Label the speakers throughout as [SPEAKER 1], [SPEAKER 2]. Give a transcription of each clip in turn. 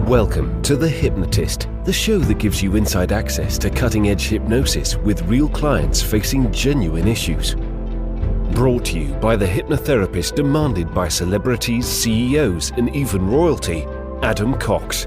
[SPEAKER 1] Welcome to The Hypnotist, the show that gives you inside access to cutting-edge hypnosis with real clients facing genuine issues. Brought to you by the hypnotherapist demanded by celebrities, CEOs, and even royalty, Adam Cox.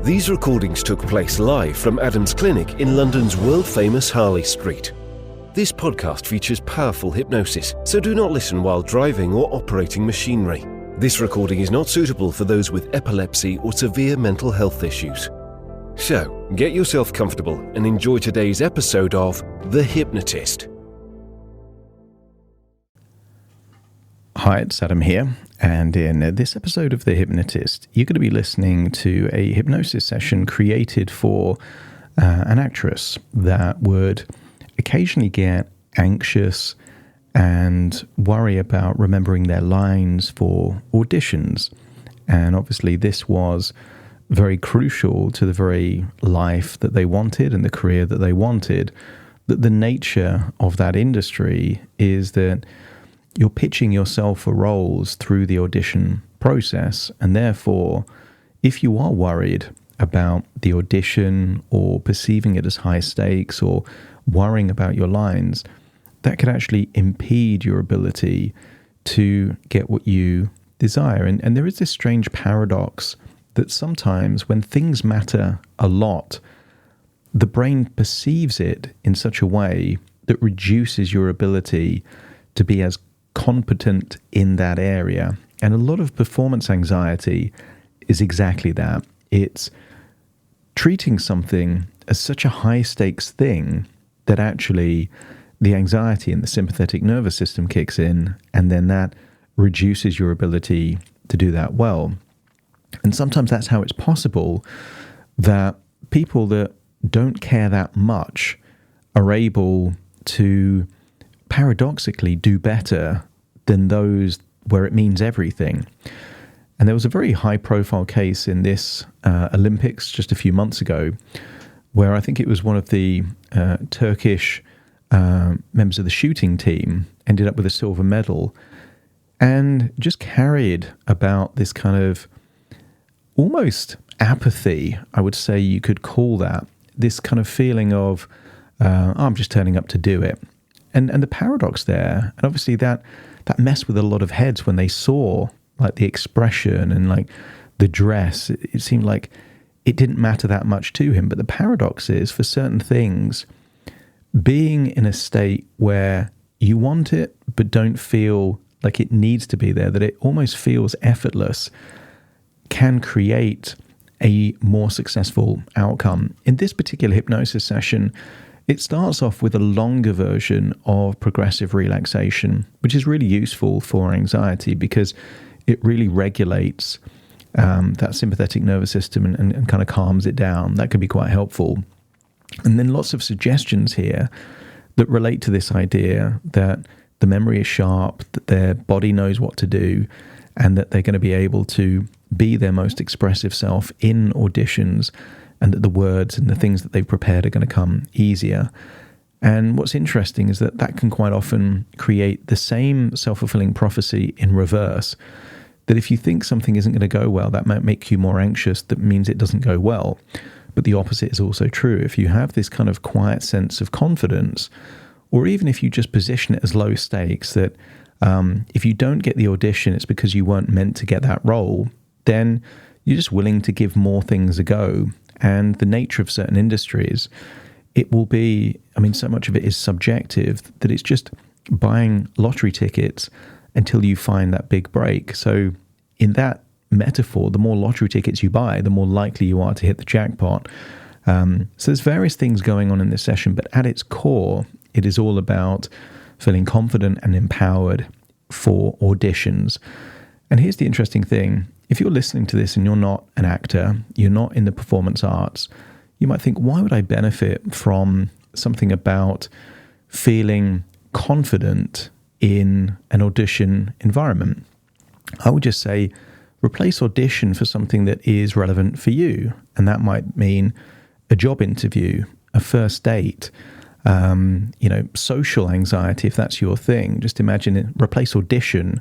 [SPEAKER 1] These recordings took place live from Adam's clinic in London's world-famous Harley Street. This podcast features powerful hypnosis, so do not listen while driving or operating machinery. This recording is not suitable for those with epilepsy or severe mental health issues. So, get yourself comfortable and enjoy today's episode of The Hypnotist.
[SPEAKER 2] Hi, it's Adam here, and in this episode of The Hypnotist, you're going to be listening to a hypnosis session created for an actress that would occasionally get anxious and worry about remembering their lines for auditions. And obviously this was very crucial to the very life that they wanted and the career that they wanted. That the nature of that industry is that you're pitching yourself for roles through the audition process, and therefore, if you are worried about the audition or perceiving it as high stakes or worrying about your lines, that could actually impede your ability to get what you desire. And there is this strange paradox that sometimes when things matter a lot, the brain perceives it in such a way that reduces your ability to be as competent in that area. And a lot of performance anxiety is exactly that. It's treating something as such a high stakes thing that actually the anxiety in the sympathetic nervous system kicks in, and then that reduces your ability to do that well. And sometimes that's how it's possible that people that don't care that much are able to paradoxically do better than those where it means everything. And there was a very high-profile case in this Olympics just a few months ago, where I think it was one of the Turkish members of the shooting team ended up with a silver medal and just carried about this kind of almost apathy, I would say you could call that, this kind of feeling of, I'm just turning up to do it. And the paradox there, and obviously that messed with a lot of heads when they saw like the expression and like the dress. It seemed like it didn't matter that much to him. But the paradox is, for certain things, being in a state where you want it but don't feel like it needs to be there, that it almost feels effortless, can create a more successful outcome. In this particular hypnosis session, it starts off with a longer version of progressive relaxation, which is really useful for anxiety because it really regulates that sympathetic nervous system and kind of calms it down. That can be quite helpful. And then lots of suggestions here that relate to this idea that the memory is sharp, that their body knows what to do, and that they're going to be able to be their most expressive self in auditions, and that the words and the things that they've prepared are going to come easier. And what's interesting is that that can quite often create the same self-fulfilling prophecy in reverse, that if you think something isn't going to go well, that might make you more anxious. That means it doesn't go well. But the opposite is also true. If you have this kind of quiet sense of confidence, or even if you just position it as low stakes, that if you don't get the audition, it's because you weren't meant to get that role, then you're just willing to give more things a go. And the nature of certain industries, it will be, so much of it is subjective, that it's just buying lottery tickets until you find that big break. So in that metaphor, the more lottery tickets you buy, the more likely you are to hit the jackpot. So there's various things going on in this session, but at its core, it is all about feeling confident and empowered for auditions. And here's the interesting thing. If you're listening to this and you're not an actor, you're not in the performance arts, you might think, why would I benefit from something about feeling confident in an audition environment? I would just say, replace audition for something that is relevant for you. And that might mean a job interview, a first date, social anxiety, if that's your thing. Just imagine it, replace audition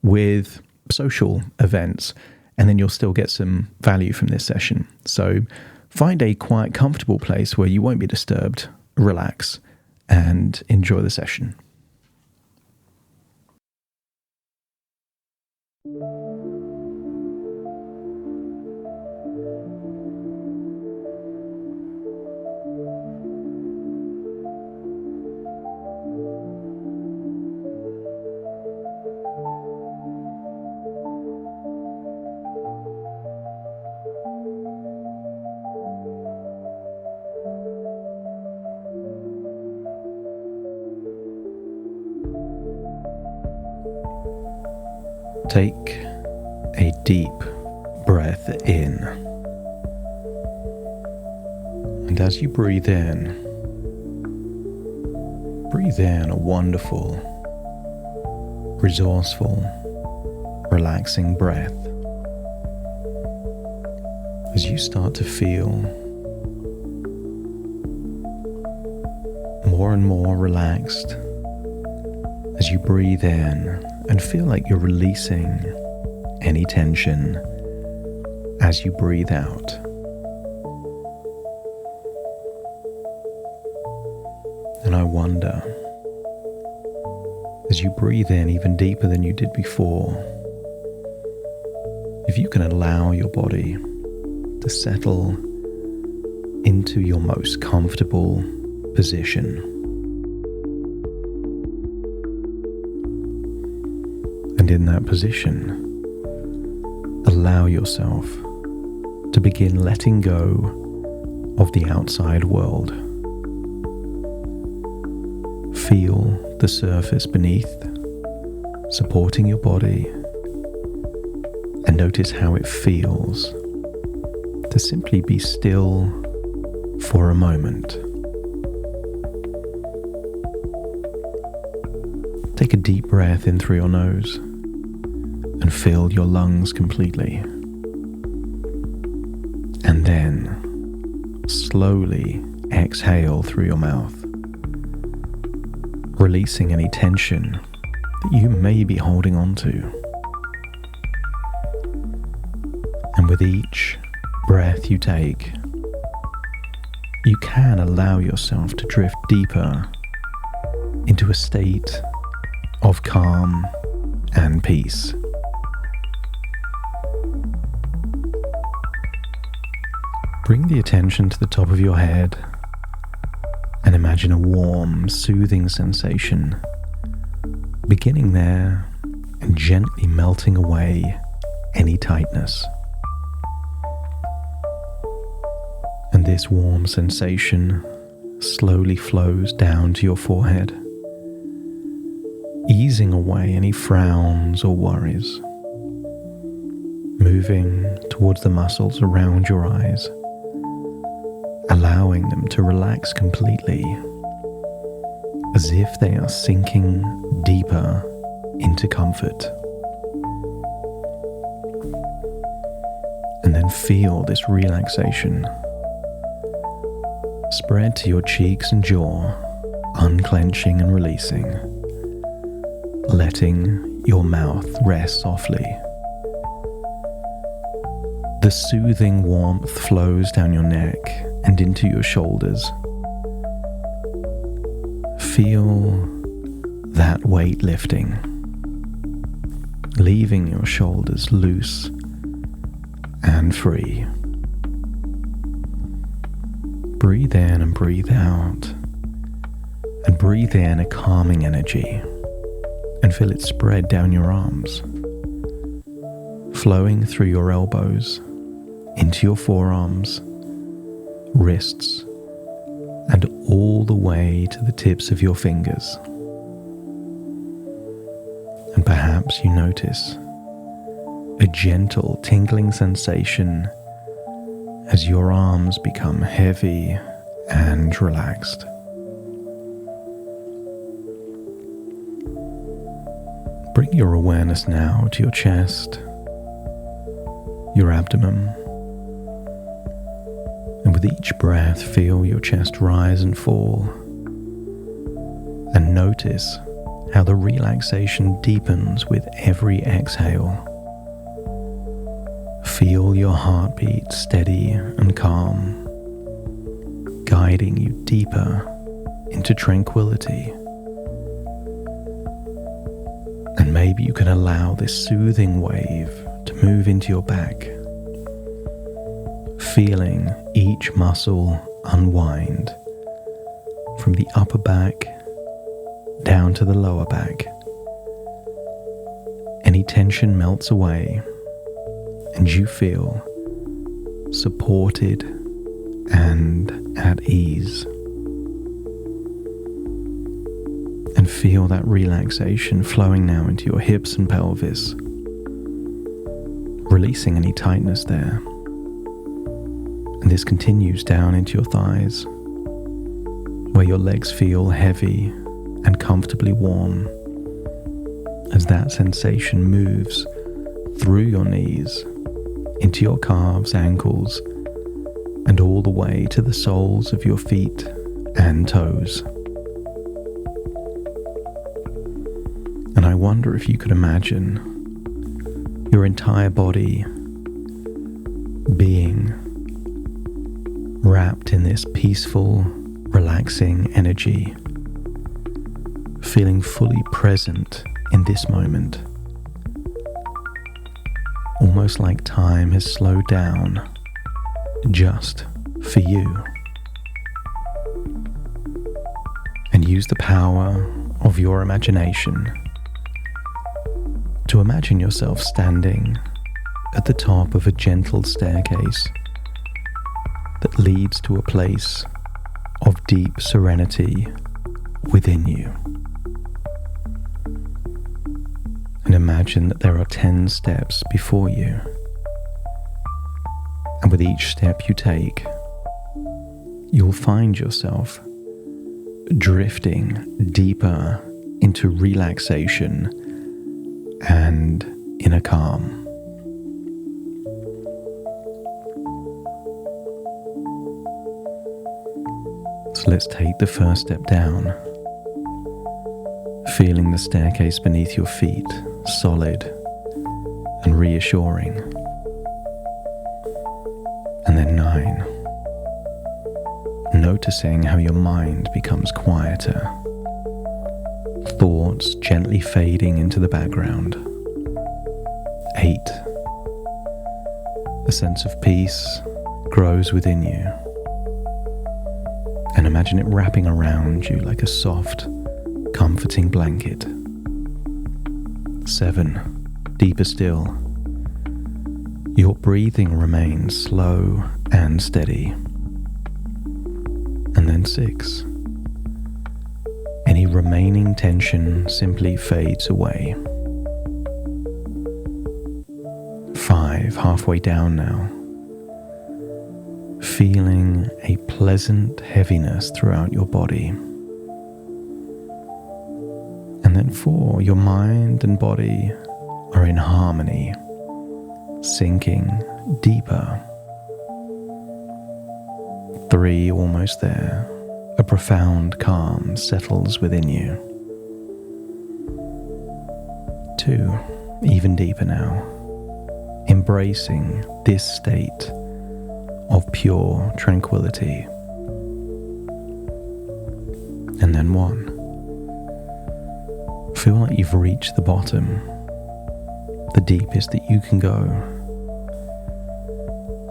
[SPEAKER 2] with social events. and then you'll still get some value from this session. So find a quiet, comfortable place where you won't be disturbed, relax, and enjoy the session. Take a deep breath in, and as you breathe in a wonderful, resourceful, relaxing breath. As you start to feel more and more relaxed, as you breathe in and feel like you're releasing any tension as you breathe out. And I wonder, as you breathe in even deeper than you did before, if you can allow your body to settle into your most comfortable position. And in that position, allow yourself to begin letting go of the outside world. Feel the surface beneath, supporting your body, and notice how it feels to simply be still for a moment. Take a deep breath in through your nose and fill your lungs completely. And then slowly exhale through your mouth, releasing any tension that you may be holding on to. And with each breath you take, you can allow yourself to drift deeper into a state of calm and peace. Bring the attention to the top of your head and imagine a warm, soothing sensation beginning there and gently melting away any tightness. And this warm sensation slowly flows down to your forehead, easing away any frowns or worries, moving towards the muscles around your eyes, allowing them to relax completely, as if they are sinking deeper into comfort. And then feel this relaxation spread to your cheeks and jaw, unclenching and releasing, letting your mouth rest softly. The soothing warmth flows down your neck and into your shoulders. Feel that weight lifting, leaving your shoulders loose and free. Breathe in and breathe out, and breathe in a calming energy and feel it spread down your arms, flowing through your elbows, into your forearms, wrists, and all the way to the tips of your fingers. And perhaps you notice a gentle tingling sensation as your arms become heavy and relaxed. Bring your awareness now to your chest, your abdomen, and with each breath feel your chest rise and fall, and notice how the relaxation deepens with every exhale. Feel your heartbeat steady and calm, guiding you deeper into tranquility. And maybe you can allow this soothing wave to move into your back, feeling each muscle unwind from the upper back down to the lower back. Any tension melts away and you feel supported and at ease. And feel that relaxation flowing now into your hips and pelvis, releasing any tightness there. And this continues down into your thighs, where your legs feel heavy and comfortably warm, as that sensation moves through your knees, into your calves, ankles, and all the way to the soles of your feet and toes. And I wonder if you could imagine your entire body being wrapped in this peaceful, relaxing energy, feeling fully present in this moment. Almost like time has slowed down just for you. And use the power of your imagination to imagine yourself standing at the top of a gentle staircase that leads to a place of deep serenity within you. And imagine that there are 10 steps before you. And with each step you take, you'll find yourself drifting deeper into relaxation and inner calm. So let's take the first step down, feeling the staircase beneath your feet solid and reassuring. And then 9, noticing how your mind becomes quieter, thoughts gently fading into the background. 8, a sense of peace grows within you, and imagine it wrapping around you like a soft, comforting blanket. 7, deeper still. Your breathing remains slow and steady. And then 6, any remaining tension simply fades away. 5, halfway down now, feeling a pleasant heaviness throughout your body. And then 4, your mind and body are in harmony, sinking deeper. 3, almost there. A profound calm settles within you. 2, even deeper now, embracing this state of pure tranquility. And then 1, feel like you've reached the bottom, the deepest that you can go,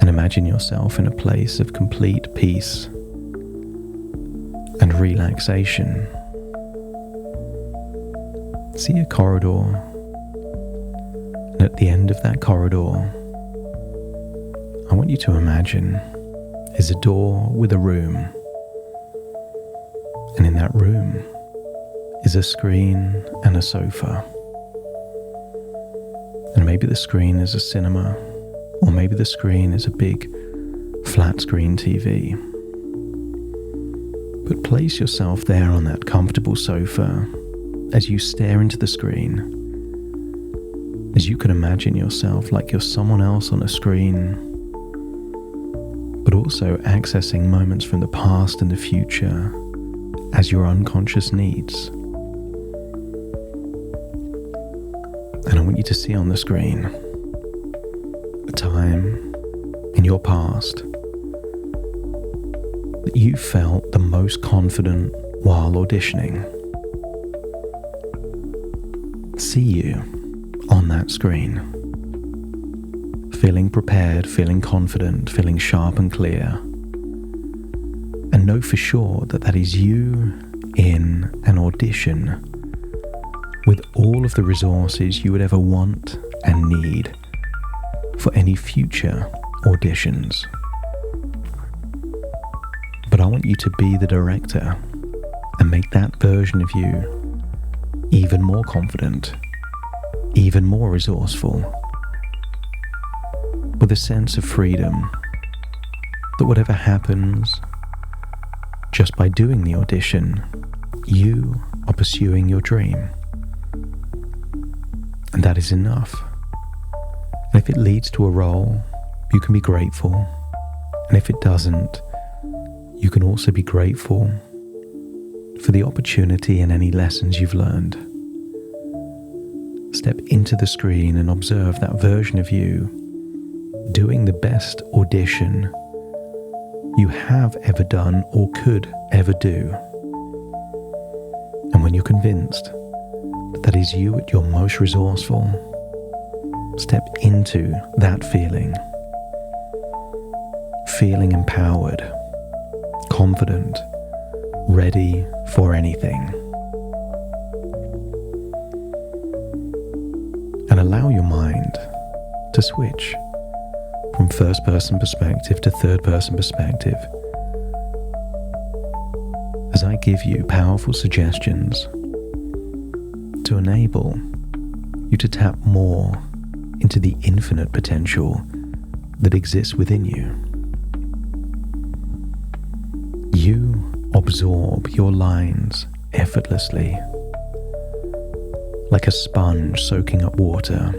[SPEAKER 2] and imagine yourself in a place of complete peace and relaxation. See a corridor, and at the end of that corridor, I want you to imagine is a door with a room, and in that room is a screen and a sofa. And maybe the screen is a cinema, or maybe the screen is a big flat screen TV. But place yourself there on that comfortable sofa as you stare into the screen, as you can imagine yourself like you're someone else on a screen, but also accessing moments from the past and the future as your unconscious needs. And I want you to see on the screen a time in your past that you felt the most confident while auditioning. See you on that screen, feeling prepared, feeling confident, feeling sharp and clear, and know for sure that that is you in an audition with all of the resources you would ever want and need for any future auditions. But I want you to be the director and make that version of you even more confident, even more resourceful, with a sense of freedom that whatever happens, just by doing the audition, you are pursuing your dream. And that is enough. And if it leads to a role, you can be grateful. And if it doesn't, you can also be grateful for the opportunity and any lessons you've learned. Step into the screen and observe that version of you doing the best audition you have ever done or could ever do. And when you're convinced that that is you at your most resourceful, step into that feeling empowered, confident, ready for anything. And allow your mind to switch from first-person perspective to third-person perspective as I give you powerful suggestions to enable you to tap more into the infinite potential that exists within you. You absorb your lines effortlessly, like a sponge soaking up water,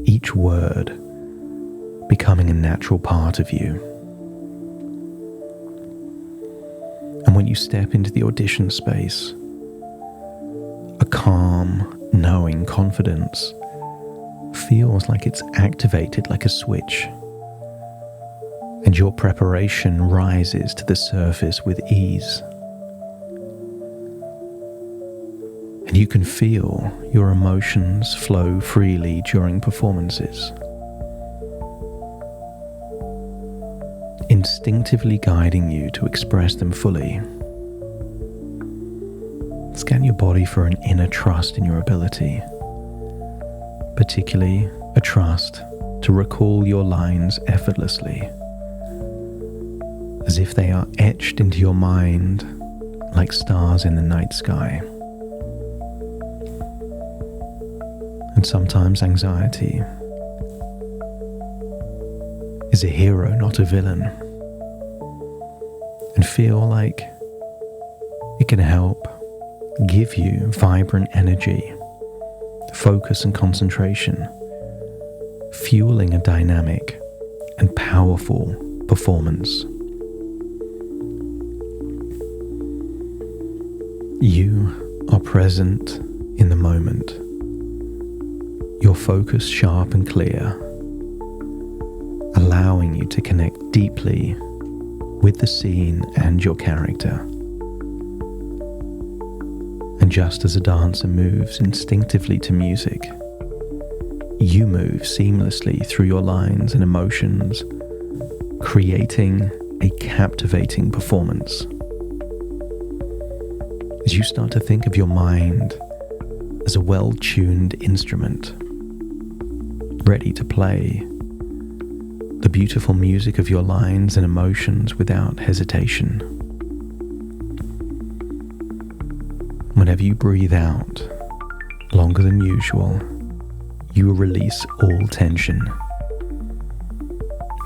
[SPEAKER 2] each word becoming a natural part of you. And when you step into the audition space, a calm, knowing confidence feels like it's activated like a switch, and your preparation rises to the surface with ease. And you can feel your emotions flow freely during performances, instinctively guiding you to express them fully. Scan your body for an inner trust in your ability, particularly a trust to recall your lines effortlessly, as if they are etched into your mind like stars in the night sky. And sometimes anxiety is a hero, not a villain, and feel like it can help give you vibrant energy, focus and concentration, fueling a dynamic and powerful performance. You are present in the moment, your focus sharp and clear, allowing you to connect deeply with the scene and your character. And just as a dancer moves instinctively to music, you move seamlessly through your lines and emotions, creating a captivating performance. As you start to think of your mind as a well-tuned instrument, ready to play the beautiful music of your lines and emotions without hesitation. Whenever you breathe out longer than usual, you will release all tension,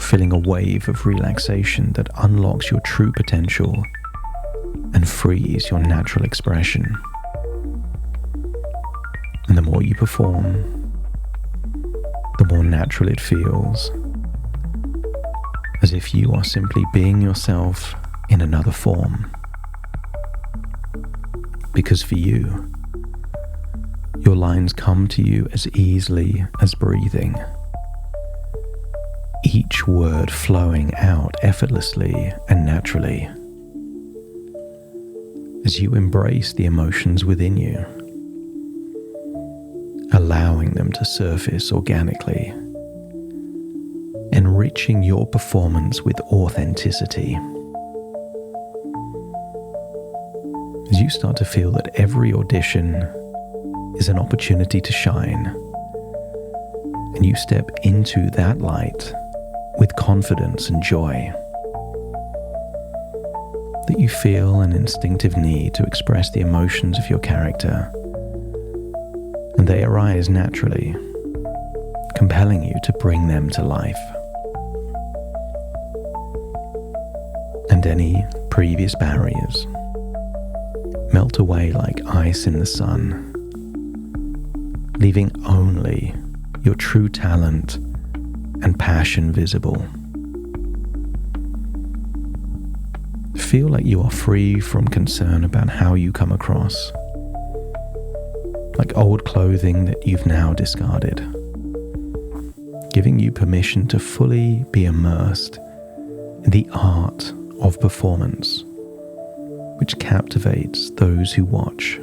[SPEAKER 2] feeling a wave of relaxation that unlocks your true potential and frees your natural expression. And the more you perform, the more natural it feels, as if you are simply being yourself in another form. Because for you, your lines come to you as easily as breathing, each word flowing out effortlessly and naturally as you embrace the emotions within you, allowing them to surface organically, enriching your performance with authenticity. As you start to feel that every audition is an opportunity to shine, and you step into that light with confidence and joy, that you feel an instinctive need to express the emotions of your character, and they arise naturally, compelling you to bring them to life. And any previous barriers melt away like ice in the sun, leaving only your true talent and passion visible. Feel like you are free from concern about how you come across, like old clothing that you've now discarded, giving you permission to fully be immersed in the art of performance, which captivates those who watch.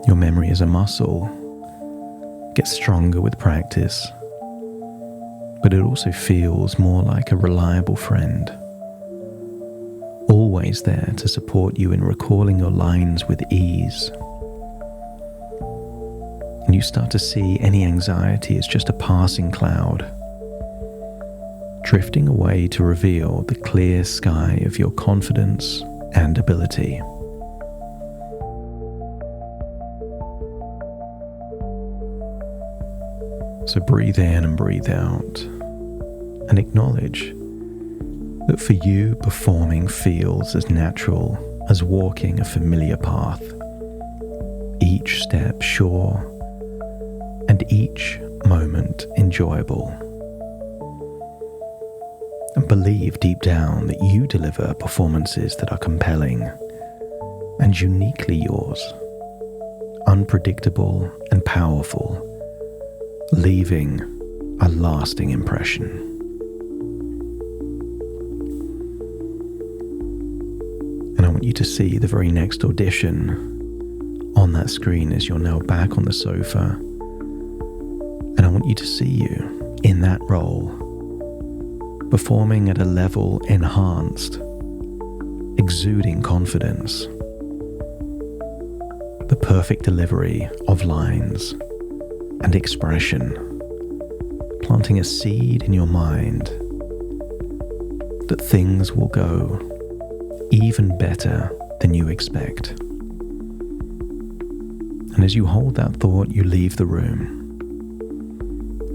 [SPEAKER 2] Your memory is a muscle, gets stronger with practice, but it also feels more like a reliable friend, always there to support you in recalling your lines with ease. And you start to see any anxiety as just a passing cloud, drifting away to reveal the clear sky of your confidence and ability. So breathe in and breathe out, and acknowledge that for you, performing feels as natural as walking a familiar path, each step sure, and each moment enjoyable. And believe deep down that you deliver performances that are compelling and uniquely yours, unpredictable and powerful, leaving a lasting impression. And I want you to see the very next audition on that screen as you're now back on the sofa. And I want you to see you in that role, performing at a level enhanced, exuding confidence, the perfect delivery of lines and expression, planting a seed in your mind that things will go even better than you expect. And as you hold that thought, you leave the room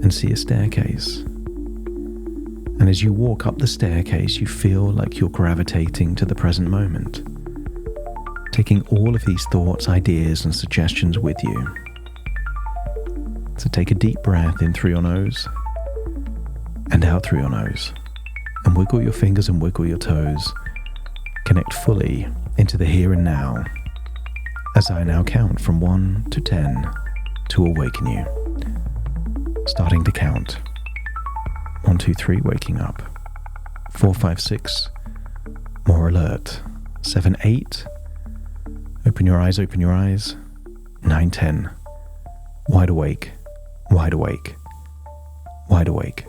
[SPEAKER 2] and see a staircase. And as you walk up the staircase, you feel like you're gravitating to the present moment, taking all of these thoughts, ideas, and suggestions with you. So take a deep breath in through your nose and out through your nose, and wiggle your fingers and wiggle your toes. Connect fully into the here and now as I now count from 1 to 10 to awaken you. Starting to count. 1, 2, 3, waking up. 4, 5, 6, more alert. 7, 8, open your eyes, open your eyes. 9, 10, wide awake, wide awake, wide awake.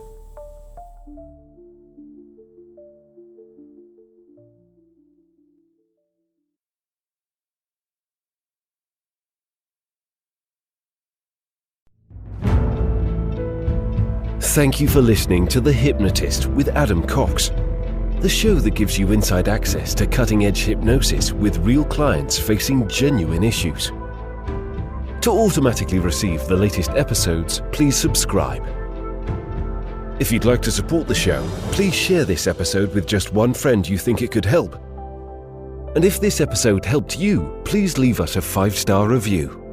[SPEAKER 1] Thank you for listening to The Hypnotist with Adam Cox, the show that gives you inside access to cutting-edge hypnosis with real clients facing genuine issues. To automatically receive the latest episodes, please subscribe. If you'd like to support the show, please share this episode with just one friend you think it could help. And if this episode helped you, please leave us a 5-star review.